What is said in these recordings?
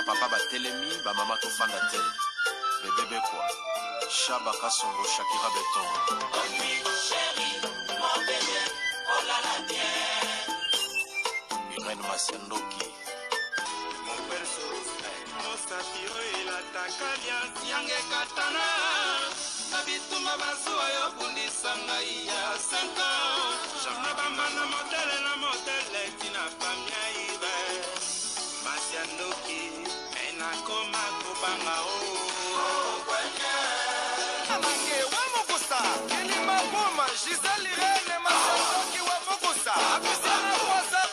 papa batelemi bamama tofanda te bebebe kwa Shaba Kasongo Shakira Beton Irène Masiandoki mon perso Mosatiro ilataka yange katana Nabituma bazuwa yo kundisanga iya 5 ans Jamna bambana modele tina pamia ibe Masiandoki ena koma kubanga o kwenye Amange wa Mokusa Kilima Buma Giselle Irene Masiandoki wa Mokusa Apisana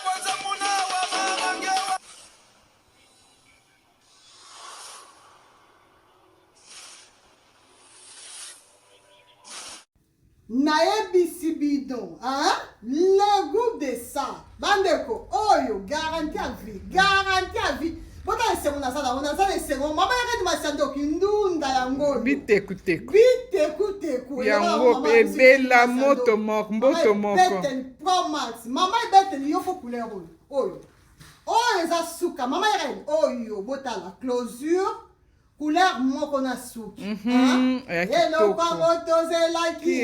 kwanza muna wa mamange wa Nayebi bidon, hein? Le goût de ça. Bandeko, oyo, garantie à vie, garantie à vie. Bota esengo na esengo, mama yaka Masiandoki ndunda yango. Biteku. Biteku. Yango ebela moto moko. Beten Pro Max. Mama beten yo fo couleur oyo. Oyo eza suka, mama yaka oyo bota la closure. Couleur moko na suki. Hello pamoto zelaki.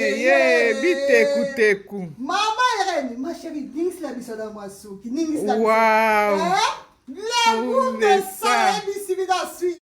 Biteku. Mama Irene, ma chérie, dings la biso da masuki. Dings la. Wow. Le goût de ça et d'ici la suite.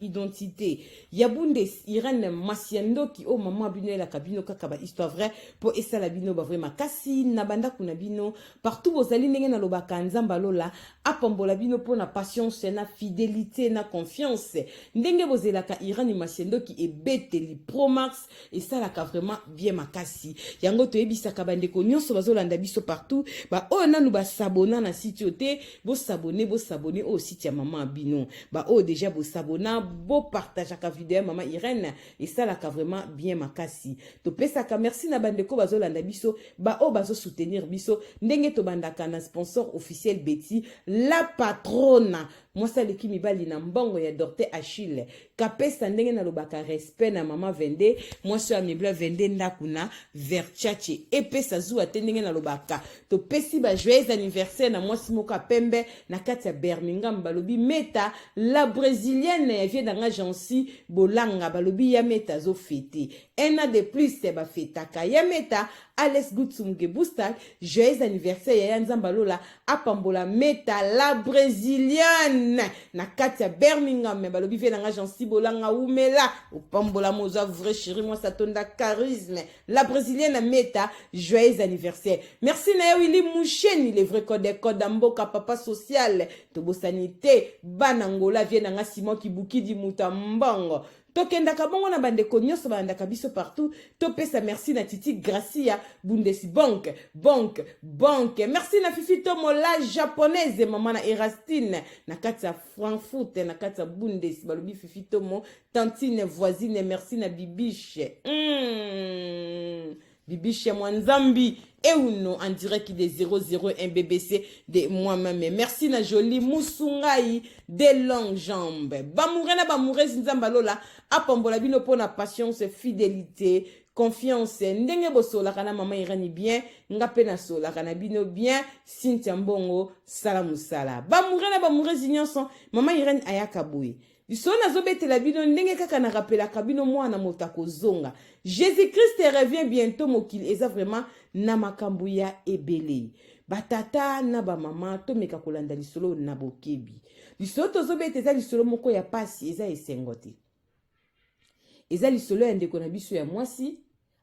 Identité Yabunde Irène Masiandoki o maman bino la kabino kaka histoire vraie pour esa la bino ba vraiment kasi na banda kuna bino partout bozali ndenge na lobaka nzamba lola apambola bino pour na patience na fidélité na confiance ndenge bozelaka Irène Masiandoki e beteli Pro Max et ça la ka vraiment bien makasi yango to ebisaka bandeko nyonso bazolanda biso partout ba o nanu ba s'abonner na site yote bo s'abonner au site ya maman bino ba o déjà bo s'abonner beau partage à vidéo maman Irène et ça la vraiment bien makasi to pesaka merci na bandeko bazolanda biso ba o bazo soutenir biso ndenge to bandaka na sponsor officiel Betty la patronne moi ça leki mibali na mbongo ya Dorte Achille kapesa ndenge na lobaka respect na maman Vende moi so amibla Vende ndakuna verchache epesa zuwa te ndenge na lobaka to pesi ba joyeux anniversaire na moi simoka pembe na kati ya Birmingham balobi meta la brésilienne ya vie dans agence bolanga balobi ya meta zo fêter un an de plus c'est ba fêtaka ya meta Alex Gutsumge Boostak joyeux anniversaire ya nzamba lola apambola meta la brésilienne na kati ya Birmingham me balobi vie dans agence bolanga umela opambola moza vrai chéri moi ça tonda charisme la brésilienne meta joyeux anniversaire merci na Willy Moucheni le vrai code mboka papa social to bosanité banangola vie dans Simon Kibuki di mutambongo tokendaka bongo na bandeko nyonso bandaka biso partout topesa merci na Titi Gracia Bundesbank banque merci na Fifi Tomo la japonaise maman na Erastine na kati ya Frankfurt na kati ya Bundes balobi Fifi Tomo tantine voisine merci na Bibiche Bibiche Mwanzambi et uno en direct de 001 BBC de moi-même. Merci na Jolie Moussungai de longues jambes. Bamourena bamoureuse nzamba lola apambola bino pona patience, fidélité, confiance. Ndenge bosola kana mama Irani bien, ngape na sola kana bino bien, Cynthia Mbongo salamusala. Bamourena bamoureuse nyonso mama Irani ayaka boye. Bisona zobete la bino ndenge kaka na rappela kabino mwana motako zonga. Jésus-Christ revient bientôt mokili eza vraiment na makambu ya ebele. Batata na ba mama to meka kolanda lisolo na bokebi. Lisolo tozobete eza lisolo moko ya pasi eza esengote. Eza lisolo ya ndeko na biso ya mwasi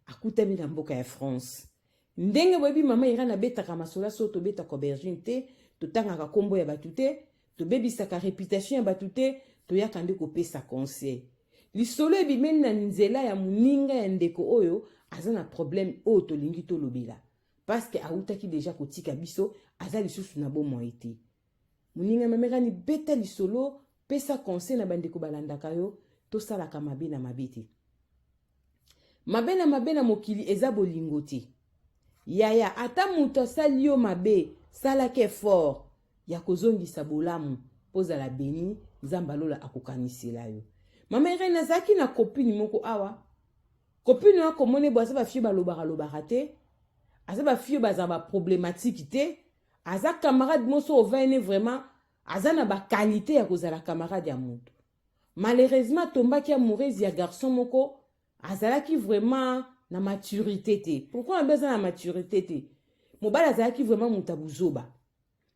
akutami na mboka ya France. Ndenge webi mama Irana betaka masola so to beta ko bergine te to tangaka kombo ya batute to bebisaka réputation ya batute to yakande ko pesa conseil. Lisolo ebimeni na nzela ya muninga ya ndeko oyo aza na problème oyo tolingi to lobela parce que autaki déjà kotika biso aza lisusu na bomo ete muninga mameka ni beta lisolo pesa conseil na bandeko balandaka yo to salaka mabe na mabete mabe na mokili eza bolingo te yaya ata muto asali yo mabe salake fort ya kozongisa bolamu poza la beni nzamba lola akokanisela yo mama Irene azaki na copine moko awa copine wako mone boasa ba fie balobaka te aza bafille baza baproblématique te aza camarade moso ovene vraiment aza na baqualité ya kozala camarade ya moto. Malheureusement tombaki amoureuse ya garçon moko azalaki vraiment na maturité te. Pourquoi on besoin na maturité te? Mobali azalaki vraiment moto buzoba.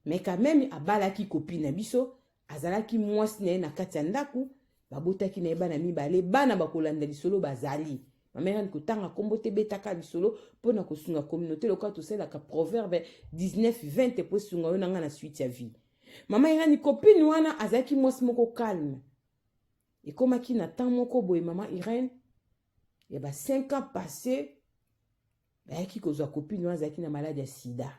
Mais quand même abalaki copine na biso azalaki mwasi na ye na kati ya ndaku babotaki na ye bana mibale bana bakolanda lisolo bazali. Mamera ni kotanga kombo te betaka lisolo pona kosunga communauté loka toselaka proverbe 19-20 po sunga yo nanga na suite ya vie. Mama irani copine wana azalaki mwasi moko calme. Ekomaki na temps moko boye mama Irène ya ba 5 ans passé bayaki kozwa copine wana azalaki na maladie ya sida.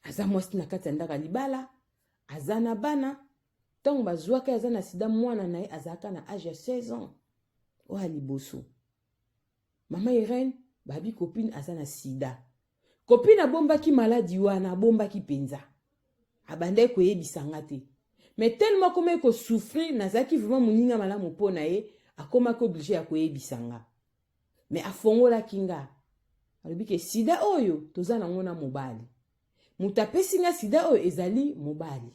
Aza mwasi na kati ya ndaka libala aza na bana ntango bazwaka aza na sida mwana na ye azalaka na âge ya 16 ans oya liboso. Mama Irène babi copine aza na sida. Copine abombaki maladi wana abombaki penza abandai koyebisanga te. Mais tellement comme eko souffrir nazaki vraiment moninga malamu pona ye akomaki obligé ya koyebisanga. Mais afongola kinga alobi ke sida oyo toza nango na mobali. Mutu apesi nga sida oyo ezali mobali.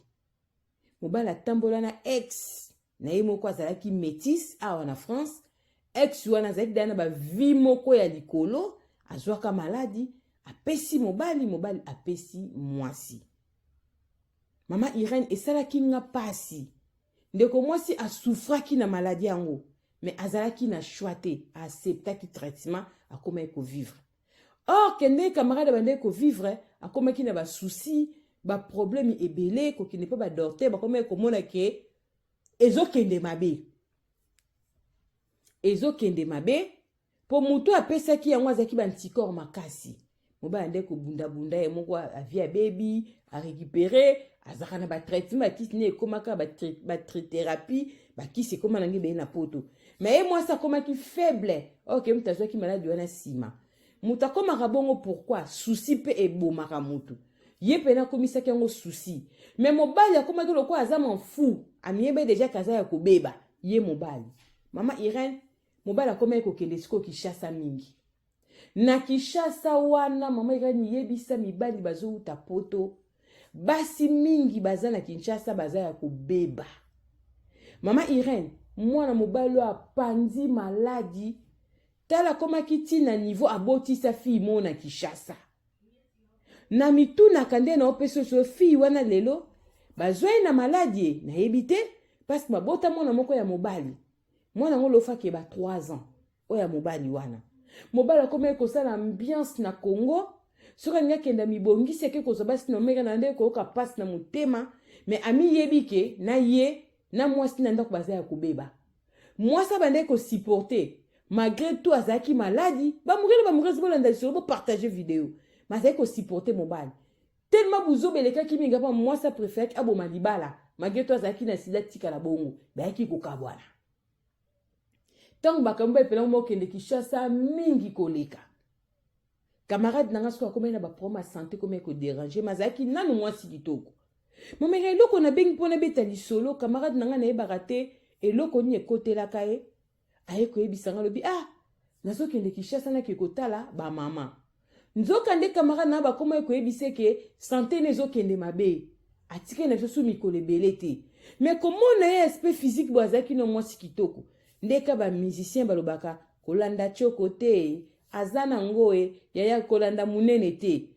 Mobali atambola na ex na ye moko azalaki métis awa na France. Ex wana azalaki dana ba vie moko ya likolo azwaka maladi apesi mobali mobali apesi mwasi. Mama Irène esalaki nga pasi. Ndeko mwasi asouffraki na maladi yango. Mais azalaki na choix te, acceptaki traitement, akomaki ko vivre. Or, kende camarade bande ko vivre, akomaki na ba souci, ba problème ebele, ko kine pa ba dorte, ba komaki ko mona ke ezo kende mabe. Ezo kende mabe, po mutu apesaki yango azaki ba antikor makasi. Moba ande ko bunda bunda ye moko avia baby, a récupérer, azaka na ba traitement bakisi ne ekomaka ba thérapie, bakisi ekoma nangi be na poto. Mais moi ça komaki faible. OK, mutazwaki maladi wana sima. Muta komaka bongo pourquoi? Souci pe ebomaka mutu. Ye pena komisaki yango souci. Mais mobali akomaki lokwa azama fou. Amiebe déjà kaza ya kobeba. Ye mobali. Mama Irène, mobali akomaki kokende siko Kishasa mingi. Na Kishasa wana mama Irène yebisa mibali bazo uta poto. Basi mingi baza na Kinshasa baza ya kobeba. Mama Irène, mwana mobali apandi maladi. Tala komaki tina niveau aboti sa fille mona Kishasa. Na mitu na kande na opeso so fille wana lelo. Bazoi na maladi na ebite. Parce que mabota mwana moko ya mobali. Mwana ngolo fake ba 3 ans. Oya mobali wana. Mobali akomaki kosala ambiance na Congo. Soka nga kenda mibongisi yake kozobasi na omega na nde koyoka passe na motema. Mais ami yebike na ye na mwasi na ndako baza ya kobeba. Mwasi bande ko supporter. Malgré tout azaki maladi, ba mourir bolanda sur bo partager vidéo. Mais azaki ko supporter mobali. Tellement buzo beleka ki minga pa mwasi préfère abo malibala. Malgré tout azaki na sida tika la bongo. Ba yaki ko kabwana. Tango bakamba epela mo kende Kishasa mingi koleka. Camarade nanga so akomena ba problème santé comme ko déranger, mazaki nanu mwasi kitoko. Momere eloko na bengi pona betali solo camarade nanga na ebarate eloko ni ekotela kae aye ko ebisanga lobi nazo kende Kishasa na ke kotala ba mama. Nzoka nde camarade na ba koma ko ebiseke santé nezo kende mabe. Atike na so mikole belete. Mais comment na aspect physique boazaki no mwasi kitoko. Ndeka ba musicien balobaka kolanda choko te azana ngoe yaya kolanda munene te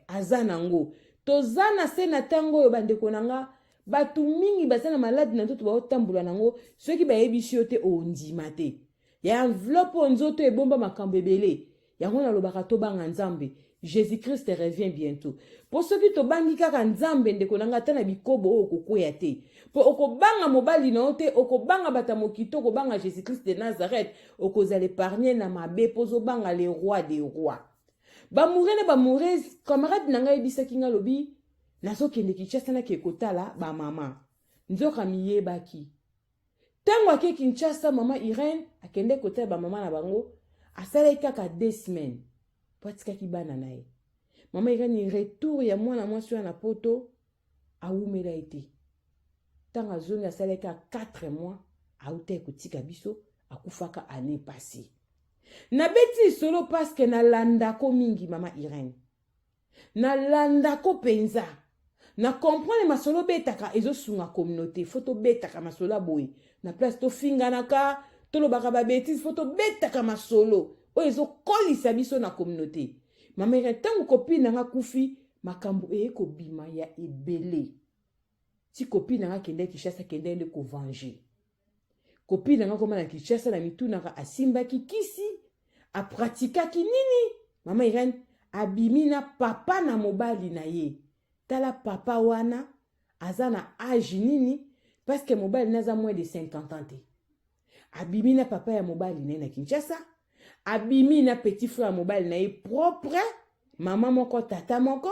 azana ngo tozana sena tango yo bandeko nanga batu mingi basana maladi na ntoto baotambula nango soki bayebisi yo te ondima te ya enveloppe nzoto ebomba makambo ebele yango nalobaka tobanga nzambe Jésus-Christ revient bientôt. Pour ceux qui tobangi kaka nzambe ndeko nanga tana bikobo okokwea te. Po okobanga mobali na ote okobanga batamokito okobanga Jésus-Christ de Nazareth okozala épargner na mabe pozo banga le roi des rois. Ba mourez camarade nanga ebisaki nga lobi nazo kende Kinshasa na ke kotala ba mama. Nzoka miyebaki. Tango ake Kinshasa mama Irène akende kotala ba mama na bango asala kaka 2 semaines. Patika kibana nae. Mama Irène retour ya mwana mwasi na poto aumela ete. Tanga zone asaleka 4 mois aute kotika biso akufaka année passée. nabeti solo parce que nalandako mingi mama Irène nalandako penza na comprendre masolo betaka ezosunga communauté photo betaka masolo boy na place to finganaka to lobaka ba bêtise photo betaka masolo o ezokolisa biso na communauté mama Irène tango copine nga kufi makambo ko bima ya ebele si copine nga kende Kinshasa kende le ko venger copine nga koma na Kinshasa na mituna asimba kisi a pratika kinini mama Irène abimina papa na mobali na ye tala papa wana azana âge nini parce que mobali naza moins de 50 ans te abimina papa ya mobali na Kinshasa abimina petit frère mobali na ye propre mama moko tata moko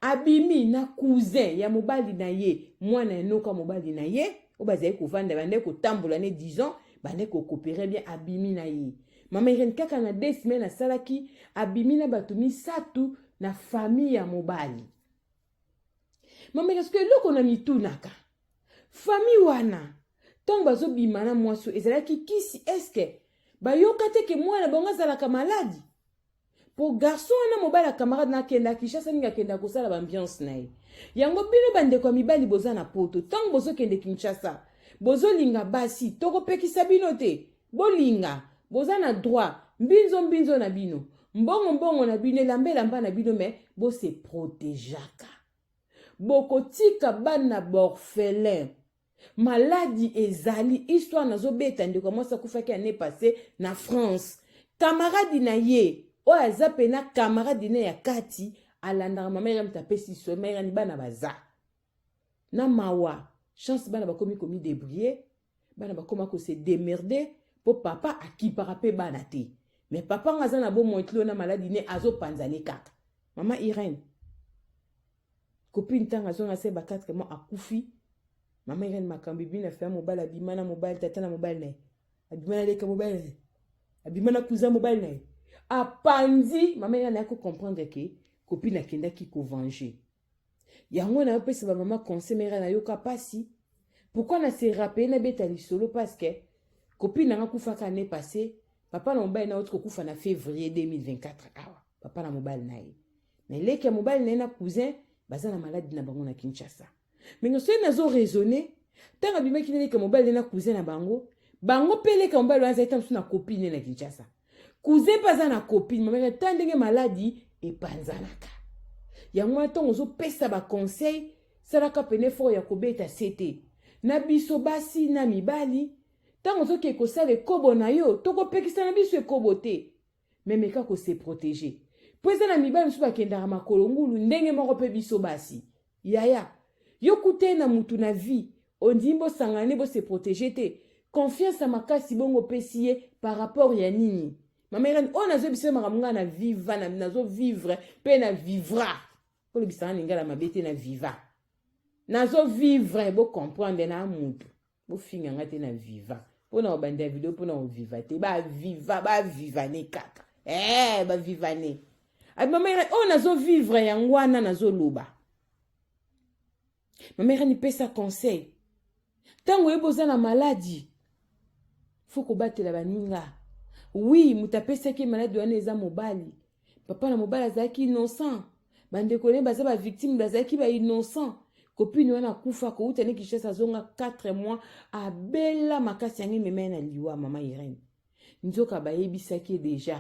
abimina cousin ya mobali na ye mwana enoka mobali na ye obazali kovanda bande kotambola ne 10 ans bande ko coopérer bien abimina ye mama Irène kaka na 2 semaines asalaki abimina bato misatu na famille ya mobali mama est-ce que loko na mitunaka famille wana tango bazobima na mwaso ezalaki kisi eske bayoka te ke mwana bango azalaka maladi pour garçon wana mobali ya camarade nakenda Kinshasa ninga kenda kosala bambiance na ye yango bino bandeko ya mibali boza na poto tango bozokende Kinshasa bozolinga basi tokopekisa bino te bolinga boza na droit mbinzo na bino mbongo na bino elamba na bino me bose protégeaka bokotika bana borphelin maladie ezali histoire nazobeta ndeko mwasa kufaki ane passé na France camarade na ye oyo aza pena camarade na ya kati alandaka mama Irène tapesi so mama Irène bana baza na mawa chance bana bakomi komi débrouiller bana bakoma ko se démerder po papa akipaka pe bana te mais papa ngaza na bo montlo na maladie ne azopanzane kaka mama Irène copine tanga zonga se ba 4 mois akufi mama Irène makambi bina fa mobile abimana mobile tata na mobile na abimana leka mobile abimana kuza mobile na apanzi mama Irène a ko comprendre que copine akenda ki ko venger yango na pesa ba mama conseil mère na yoka pasi pourquoi na se rappeler na betali solo parce que copine na kufa ka ne passé papa na mobile na autre kufa na février 2024 awa papa na mobile na mais leka mobile na cousin baza na maladie na bango na Kinshasa mais ngoso nazo raisonner tanga bimaki leka mobile na cousin na bango pele ka mobile wanza etam na copine na Kinshasa cousin baza na copine mama tandenge maladie epanzanaka yango atongo zo pesa ba conseil salaka pene fort ya kobeta CT na biso basi na mibali tango zo ke ko sale kobo na yo toko pekisa na biso ekobo te memeka ko se protéger poza na mibali msuba kendaka makolo ngulu ndenge moko pe biso basi yaya yo kute na mutu na vie ondimbo sangane bo se protéger te confiance à makasi bongo pesiye par rapport ya nini mama Irène on nazo biso makamanga na viva na nazo vivre pe na vivra ko le bisana ngala mabete na viva nazo vivre bo comprendre na mutu bo finga ngate na viva pona obanda video pona o viva te ba viva ne kaka ba viva ne ay mama Irène on nazo vivre yangwana nazo loba mama Irène pesa conseil tango eboza na maladie faut ko batela baninga oui mutapesa ki maladie wana eza mobali papa na mobali azaki innocent bande kone baza ba victime bazaki ba innocent copine wana kufa ko utane Kinshasa zonga 4 mois abela makasi yangi meme na liwa mama Irène nzoka bayebisaki déjà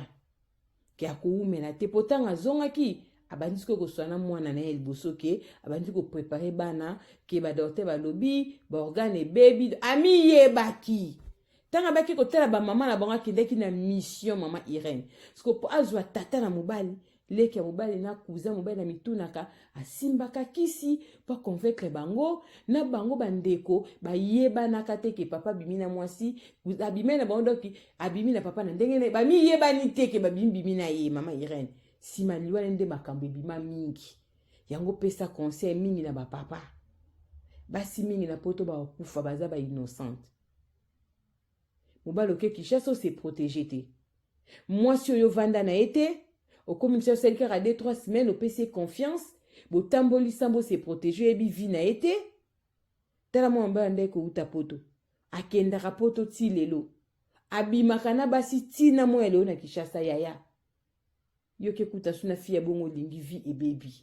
ki akuumela te potanga zonga ki abandi ko swana mwana na elboso ke abandi ko préparer bana ke ba docteur ba lobby ba organe baby ami yebaki tanga baki ko tela ba mama na bango kindeki na mission mama Irène parce que po azwa tata na mobali leki ya mobali na cousin mobali na mitunaka asimbaka kisi po convaincre bango na bango bandeko ba yebanaka te ke papa bimina mwasi abimena bango doki abimina papa na ndenge ba mi yebani te ke babimina ye mama Irène sima liwa nde makambo bima mingi yango pesa conseil mingi na ba papa basi mingi na poto ba kufa baza ba innocente mobali oke Kinshasa se protéger te mwasi oyo vanda na ete au commissaire Selker a 2-3 semaines au PC confiance bo tamboli sambo se protéger ebi vi na ete tala mo mba ndeko uta poto akenda rapoto ti lelo abimaka na basi tina mo eleo na Kinshasa yaya yoke kuta suna fia bongo lingi vi e baby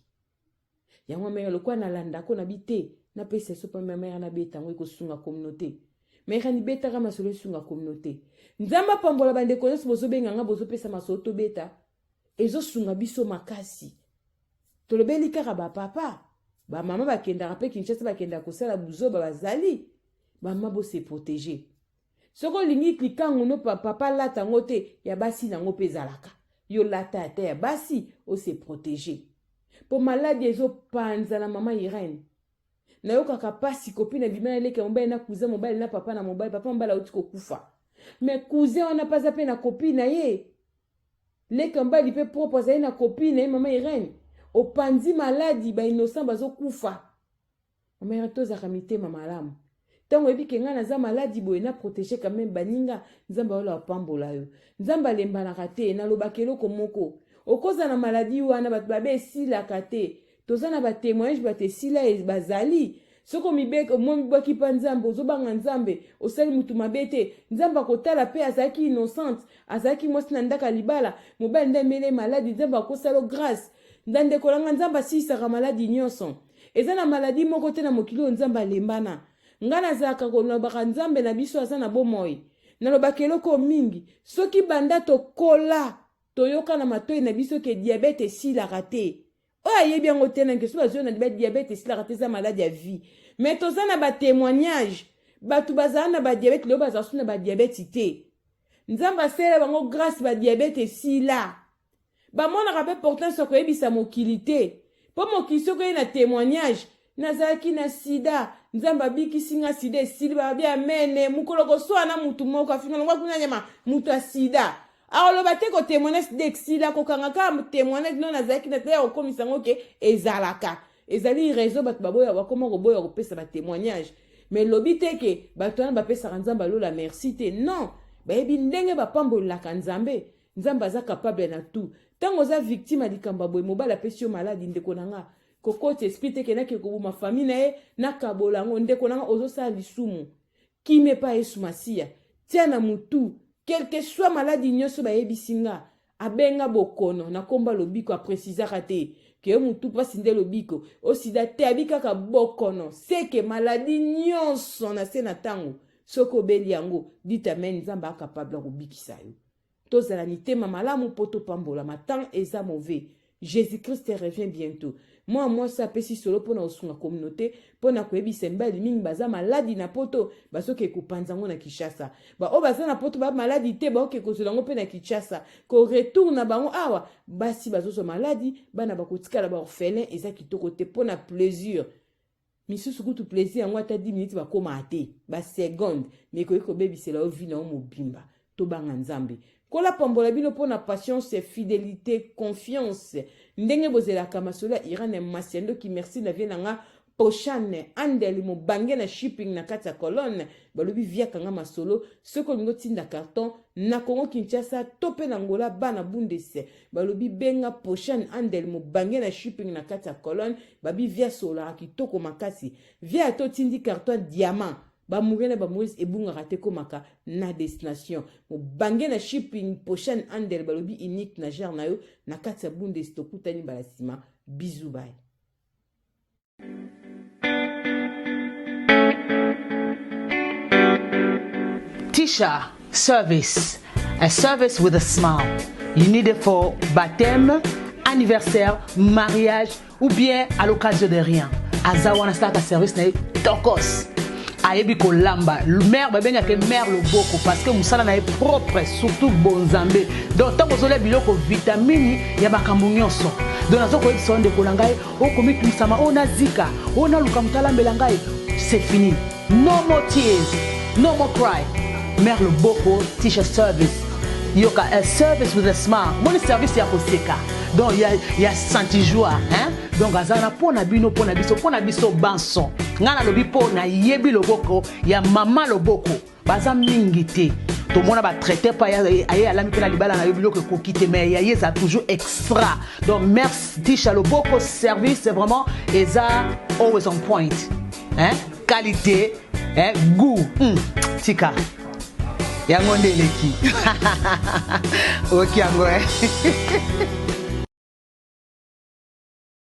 yango mère lokwa na landa ko na bite na pesa so pa mère na beta ngo ko sunga communauté mère ni beta kama solo sunga communauté nzamba pambola bande connaisse bozo benganga bozo pesa masoto beta ezo sunga biso makasi tolobeli kaka ba papa ba mama bakenda rapé Kinshasa bakenda kosala buzo ba bazali ba mama bo se protéger soko lingi klikango no papa lata ngote ya basi nango pezalaka yo lata ate ya basi o se protéger po maladie ezo panza na mama Irene na yo kaka pasi copine bimana leke mobile na cousin mobile na papa na mobile papa mbala uti ko kufa mais cousin on a pas appelé na copine na ye leke mbali pe proposer na copine mama Irene o panzi maladie ba innocent bazo kufa mama Irene to zakamite mama lamu tango ebike nga na za maladie boye na protéger quand même baninga nzamba wala pambola yo nzamba lemba na kate na lobakelo komoko okoza na maladie wana bat babe sila kate tozana ba témoignage bat sila e bazali soko mibeke mo mibaki pa nzambe ozobanga nzambe osali mutu mabete nzamba kotala pe azaki innocente azaki mwasi na ndaka libala mobali ndemele maladie nzamba kosalo grâce ndande kolanga nzamba sisaka maladie nyonso eza na maladie moko te na mokili nzamba lembana ngana zaka kolobaka nzambe na biso aza na bomoi nalobaka eloko mingi soki banda tokola toyoka na matoi na biso ke diabete esilaka te oyo ayebi yango te nange so bazwi na diabete esilaka te eza maladi ya vie mais toza na batémoignage bato bazala na badiabete leo bazala so na badiabete te nzambe asala bango grâce badiabete esila bamonaka mpe portance koyebisa mokili te mpo mokili soki oye na témoignage nazalaki na sida nzamba bikisinga sida esili babi amene mukolo koswana mutu moko afingana ngwa kuna nyama mutu asida aloba te ko témoignage sida exila kokanga ka témoignage no nazalaki na te okomisa ngoke ezalaka ezali réseau bato baboya bakoma koboya kopesa ba témoignage mais lobi te ke bato wana bapesaka nzamba lola merci te non bayebi ndenge bapambolelaka nzambe nzamba aza capable na tout tango oza victime likambo boye mobala apesi yo maladi ndeko na nga kokoti esprit te kenaki kobuma famille na ye nakabolango ndeko nanga ozosala lisumu kime pa yesu masiya tia na mutu quelque soit maladi nyonso bayebisi nga abenga bokono nakomba lobiko aprécisaka te ke mutu pasi nde lobiko osida te abi kaka bokono seke maladi nyonso na se na ntango soki obeli yango dita me nzambe akapable akobikisa yo tozala mitema malamu mpo topambola matin eza mauvais Jésus-Christ revient bientôt. Moi ça pesi solo pona osunga communauté pona koyebisa mbali mingi baza maladi na poto basoke kopanzango na Kinshasa. Ba o baza na poto ba maladi te ba oke kozolango pe na Kinshasa. Ko retourna bango awa basi bazoso maladi bana bakotika la ba orphelin eza kitoko te pona plaisir. Misusu kutu plaisir yango ata 10 minutes bakoma ate ba seconde mais ko bebisela ovina o mobimba to banga nzambe. Kola pambola bino pona patience, fidélité, confiance. Ndenge bozela kamasola Irene Masiendo ki merci na viena nga pochane andeli mo bange na shipping na kati ya colonne balobi via kanga masolo soko lingo tinda carton na Congo Kinshasa tope na ngola bana bundese balobi benga pochane andeli mo bange na shipping na kati ya colonne babi via sola kitoko makasi via to tindi carton diamant ba mugene ba moise ebunga rate komaka na destination mo bange na shipping pochane andel balobi unique na jar na yo na kati ya bundese tokutani balasima bisous bye. Tisha service, a service with a smile. You need it for baptême, anniversaire, mariage ou bien à l'occasion de rien. Azawana start a service na tokos. Ayebi ko lamba mère babenga ke mère loboko parce que musala na propre surtout bonzambe donc tant kozole biloko vitamine ya bakambu nyonso donc nazo ko sonde ko langai o komi kisama ona zika ona luka mutala mbelangai c'est fini no more tears no more cry mère loboko Tisha service yoka a service with a smile mon service ya koseka donc ya senti joie hein donc azana pona bino pona biso banson ngana lobi pona yebi loboko ya mama loboko baza mingi te to mona ba traiter pa aye alami pena libala na yebi loko kokite mais ya yeza toujours extra donc merci Tisha loboko service c'est vraiment eza always on point hein qualité hein goût tika yango nde eleki oki yango